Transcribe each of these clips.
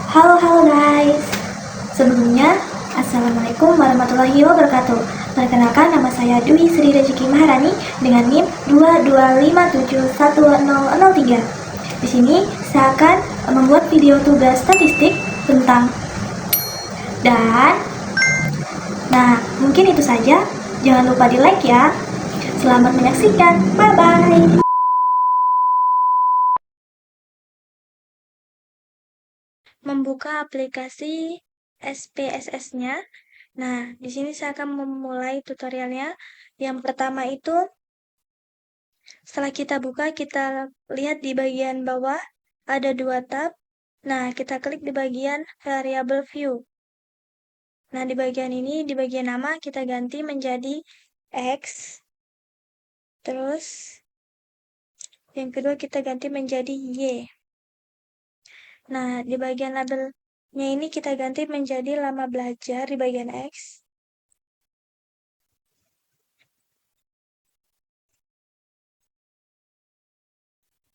Halo guys. Sebelumnya, Assalamualaikum warahmatullahi wabarakatuh. Perkenalkan, nama saya Dwi Sri Rezeki Maharani dengan NIM 22571003. Di sini saya akan membuat video tugas statistik tentang dan mungkin itu saja. Jangan lupa di like ya. Selamat menyaksikan. Bye bye. Membuka aplikasi SPSS-nya. Nah, di sini saya akan memulai tutorialnya. Yang pertama itu, setelah kita buka, kita lihat di bagian bawah ada 2 tab. Nah, kita klik di bagian variable view. Nah, di bagian ini, di bagian nama, kita ganti menjadi X. Terus, yang kedua kita ganti menjadi Y. Nah, di bagian labelnya ini kita ganti menjadi lama belajar di bagian X.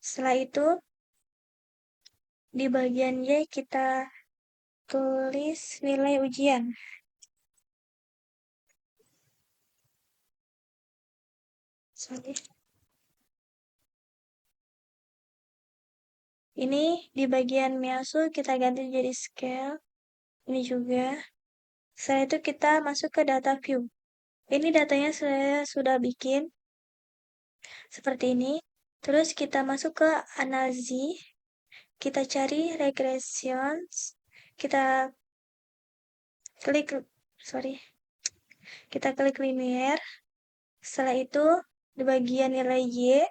Setelah itu, di bagian Y kita tulis nilai ujian. Ini di bagian Miasu kita ganti jadi scale. Ini juga. Setelah itu kita masuk ke data view. Ini datanya saya sudah bikin seperti ini. Terus kita masuk ke analisis. Kita cari regressions. Kita klik linear. Setelah itu di bagian nilai Y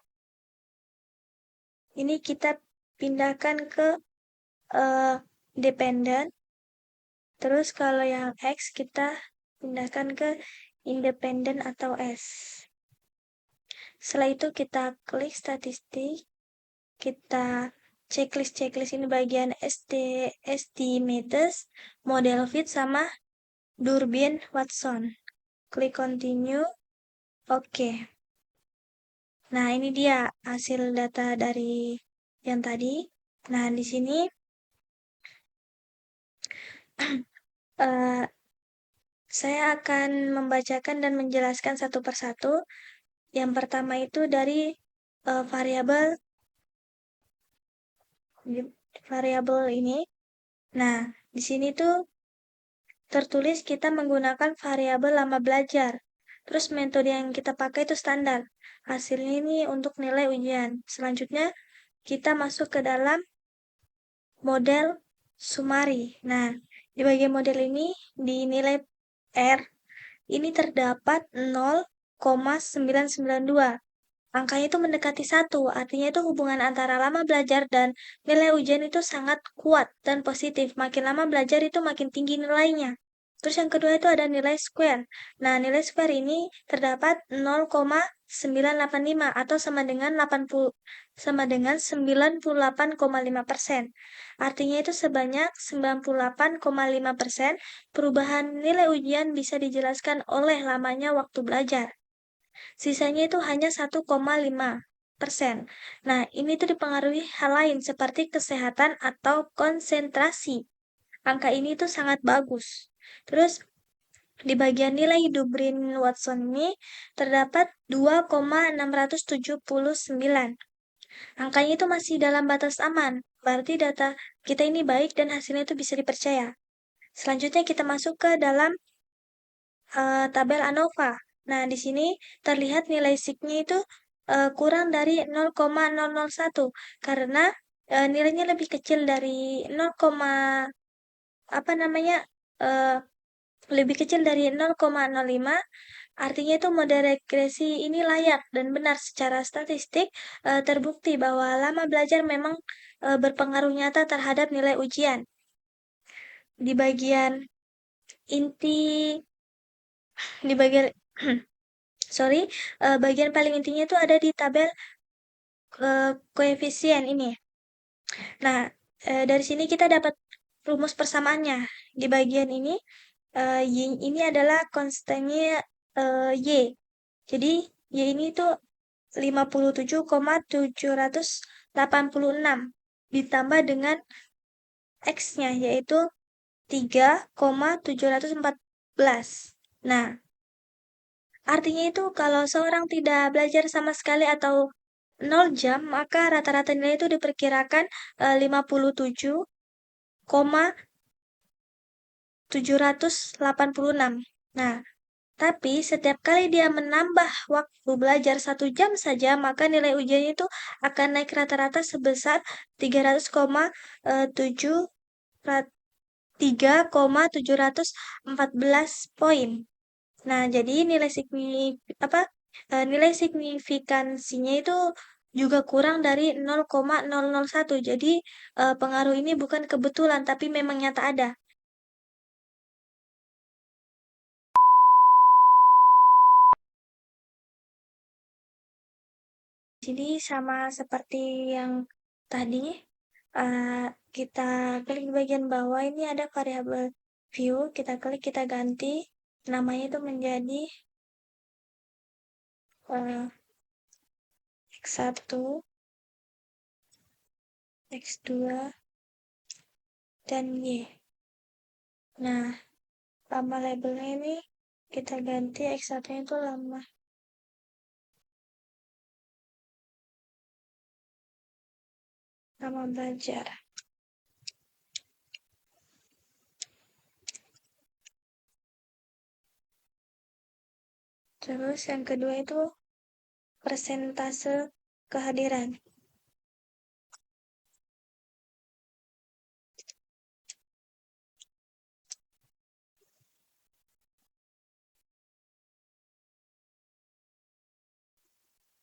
ini kita pindahkan ke dependent. Terus kalau yang X kita pindahkan ke independent atau S. Setelah itu kita klik statistik, kita checklist ini bagian estimates, model fit sama Durbin Watson. Klik continue. Oke. Nah, ini dia hasil data dari yang tadi. Nah, di sini saya akan membacakan dan menjelaskan satu persatu. Yang pertama itu dari variabel ini. Nah, di sini tuh tertulis kita menggunakan variabel lama belajar. Terus metode yang kita pakai itu standar. Hasilnya ini untuk nilai ujian. Selanjutnya, kita masuk ke dalam model summary. Nah, di bagian model ini, di nilai R, ini terdapat 0,992. Angkanya itu mendekati 1, artinya itu hubungan antara lama belajar dan nilai ujian itu sangat kuat dan positif. Makin lama belajar itu makin tinggi nilainya. Terus yang kedua itu ada nilai square. Nah, nilai square ini terdapat 0,985 atau sama dengan 98,5%. Artinya itu sebanyak 98,5% perubahan nilai ujian bisa dijelaskan oleh lamanya waktu belajar. Sisanya itu hanya 1,5%. Nah, ini tuh dipengaruhi hal lain seperti kesehatan atau konsentrasi. Angka ini tuh sangat bagus. Terus, di bagian nilai Durbin Watson ini terdapat 2,679. Angkanya itu masih dalam batas aman. Berarti data kita ini baik dan hasilnya itu bisa dipercaya. Selanjutnya kita masuk ke dalam tabel ANOVA. Nah, di sini terlihat nilai sigma itu kurang dari 0,001 karena nilainya lebih kecil dari 0, lebih kecil dari 0,05. Artinya itu model regresi ini layak dan benar secara statistik. Terbukti bahwa lama belajar memang berpengaruh nyata terhadap nilai ujian. Di bagian inti di bagian bagian paling intinya itu ada di tabel koefisien ini. Nah, dari sini kita dapat rumus persamaannya. Di bagian ini, ini adalah konstannya Y. Jadi, Y ini itu 57,786 ditambah dengan X-nya, yaitu 3,714. Nah, artinya itu kalau seorang tidak belajar sama sekali atau 0 jam, maka rata-rata nilai itu diperkirakan 57,786. Nah, tapi setiap kali dia menambah waktu belajar 1 jam saja, maka nilai ujiannya itu akan naik rata-rata sebesar 3,714 poin. Nah, jadi nilai signifikansinya itu juga kurang dari 0,001. Jadi pengaruh ini bukan kebetulan, tapi memang nyata ada. Jadi sama seperti yang tadi, eh, kita klik bagian bawah ini ada variabel view, kita klik, kita ganti namanya itu menjadi eh, X1, X2, dan Y. Nah, lama labelnya ini kita ganti X1 itu lama belajar. Terus yang kedua itu persentase kehadiran.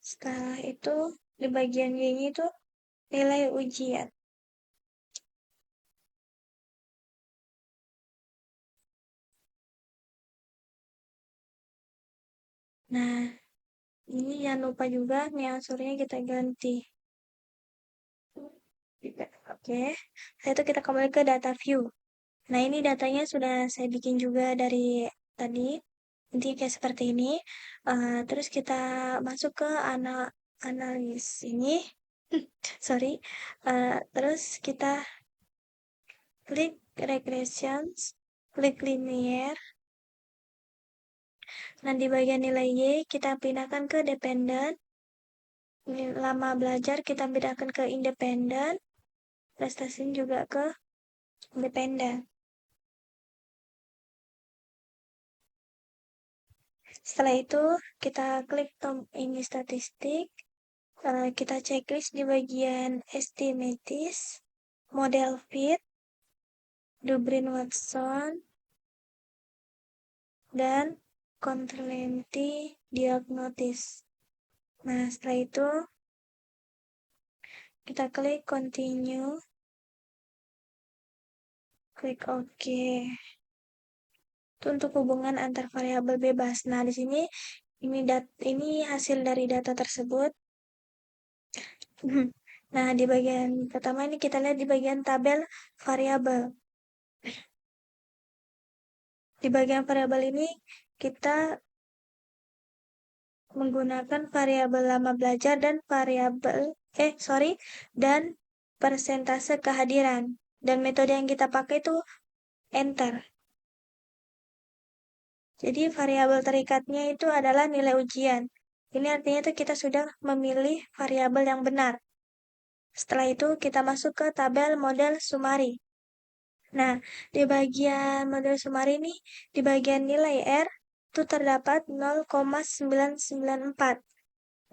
Setelah itu di bagian Y-nya itu nilai ujian. Nah, ini jangan lupa juga nih unsurnya kita ganti. Oke, setelah itu kita kembali ke data view. Nah, ini datanya sudah saya bikin juga dari tadi. Intinya kayak seperti ini. Terus kita masuk ke analis ini. Sorry. Terus kita klik regressions, klik linear. Nah, di bagian nilai Y, kita pindahkan ke dependent. Lama belajar, kita pindahkan ke independen. Prestasi juga ke independen. Setelah itu, kita klik ini statistik. Kita checklist di bagian estimatis, model fit, Dubrin Watson, dan Controlenti Diagnosis. Nah, setelah itu kita klik continue, klik OK. Itu untuk hubungan antar variabel bebas. Nah, di sini ini hasil dari data tersebut. Nah, di bagian pertama ini kita lihat di bagian tabel variabel. Di bagian variabel ini kita menggunakan variabel lama belajar dan dan persentase kehadiran. Dan metode yang kita pakai itu enter. Jadi variabel terikatnya itu adalah nilai ujian. Ini artinya itu kita sudah memilih variabel yang benar. Setelah itu kita masuk ke tabel model sumari. Nah, di bagian model sumari ini, di bagian nilai R, itu terdapat 0,994.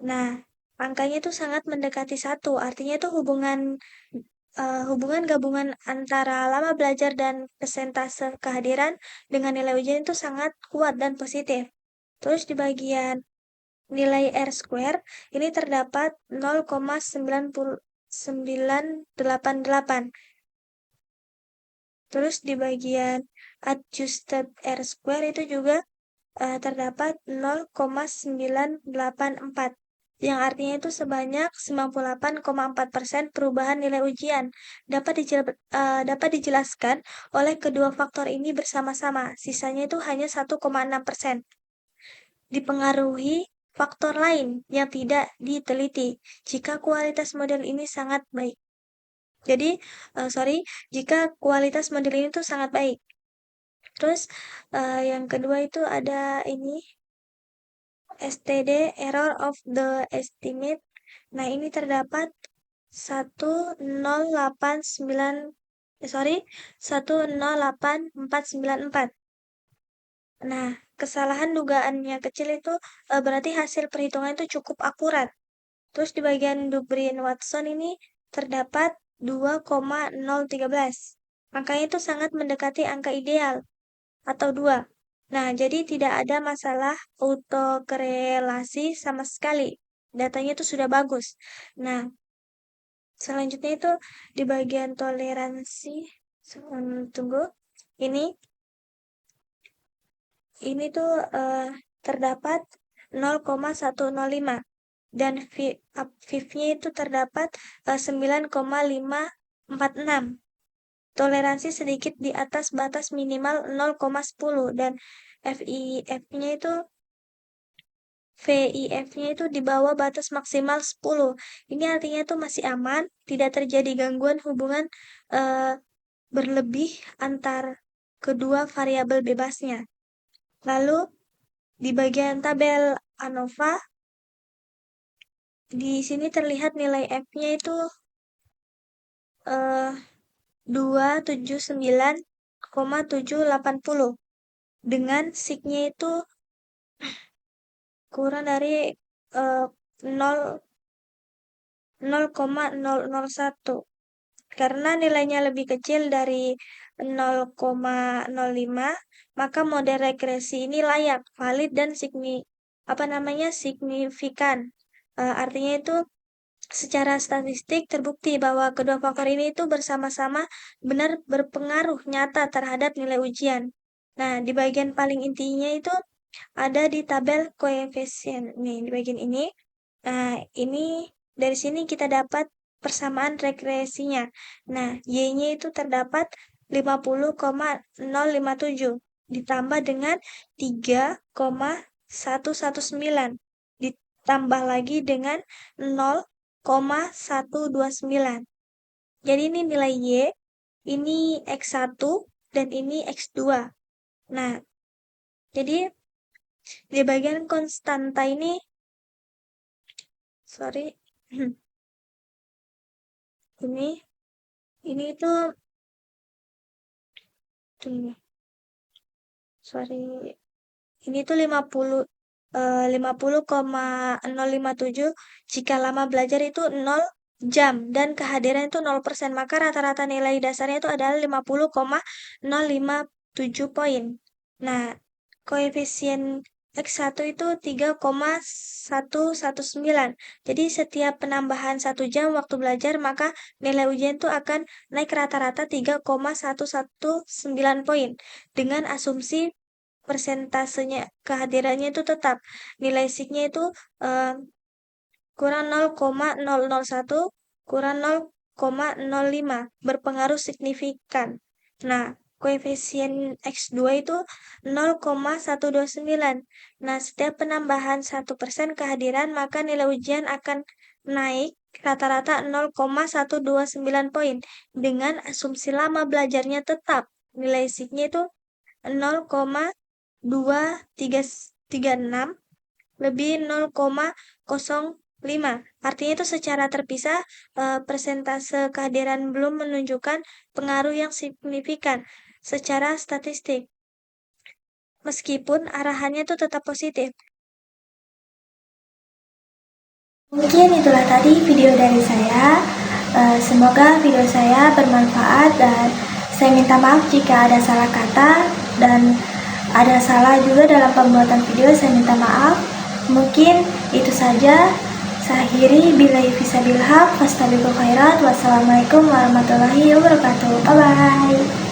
Nah, angkanya itu sangat mendekati 1. Artinya itu hubungan gabungan antara lama belajar dan persentase kehadiran dengan nilai ujian itu sangat kuat dan positif. Terus di bagian nilai R square, ini terdapat 0,988. Terus di bagian adjusted R square itu juga terdapat 0,984, yang artinya itu sebanyak 98,4% perubahan nilai ujian dapat dijelaskan oleh kedua faktor ini bersama-sama. Sisanya itu hanya 1,6%. Dipengaruhi faktor lain yang tidak diteliti jika kualitas model ini sangat baik. Jadi, jika kualitas model ini tuh sangat baik. Terus, yang kedua itu ada ini, STD, Error of the Estimate. Nah, ini terdapat 108.494. Nah, kesalahan dugaannya kecil itu berarti hasil perhitungan itu cukup akurat. Terus di bagian Dubrien-Watson ini terdapat 2,013. Angkanya itu sangat mendekati angka ideal atau 2. Nah, jadi tidak ada masalah autokorelasi sama sekali. Datanya itu sudah bagus. Nah, selanjutnya itu di bagian toleransi. Tunggu. Ini tuh terdapat 0,105 dan FIF-nya itu terdapat 9,546. Toleransi sedikit di atas batas minimal 0,10 dan VIF-nya itu di bawah batas maksimal 10. Ini artinya tuh masih aman, tidak terjadi gangguan hubungan berlebih antar kedua variabel bebasnya. Lalu di bagian tabel ANOVA, di sini terlihat nilai F-nya itu 279,780 dengan sig-nya itu kurang dari 0,001. Karena nilainya lebih kecil dari 0,05, maka model regresi ini layak, valid, dan signifikan. Artinya itu secara statistik terbukti bahwa kedua faktor ini itu bersama-sama benar berpengaruh nyata terhadap nilai ujian. Nah, di bagian paling intinya itu ada di tabel koefisien. Nih, di bagian ini. Nah, ini dari sini kita dapat persamaan regresinya. Nah, Y-nya itu terdapat 50,057 ditambah dengan 3,119 ditambah lagi dengan 0,129. Jadi ini nilai Y, ini X1 dan ini X2. Nah, jadi di bagian konstanta ini ini itu ini tuh 50,057 jika lama belajar itu 0 jam dan kehadiran itu 0%, maka rata-rata nilai dasarnya itu adalah 50,057 poin. Nah, koefisien X1 itu 3,119. Jadi setiap penambahan 1 jam waktu belajar, maka nilai ujian itu akan naik rata-rata 3,119 poin. Dengan asumsi persentasenya kehadirannya itu tetap. Nilai sig-nya itu kurang 0,001 kurang 0,05 berpengaruh signifikan. Nah, koefisien X2 itu 0,129. Nah, setiap penambahan 1% kehadiran, maka nilai ujian akan naik rata-rata 0,129 poin. Dengan asumsi lama belajarnya tetap. Nilai sig-nya itu 0,2336 lebih 0,05. Artinya itu secara terpisah persentase kehadiran belum menunjukkan pengaruh yang signifikan secara statistik. Meskipun arahannya itu tetap positif. Mungkin itulah tadi video dari saya. Semoga video saya bermanfaat dan saya minta maaf jika ada salah kata dan ada salah juga dalam pembuatan video. Saya minta maaf. Mungkin itu saja. Saya akhiri billahi fisabilillah fastabiqul khairat. Wassalamualaikum warahmatullahi wabarakatuh. Bye bye.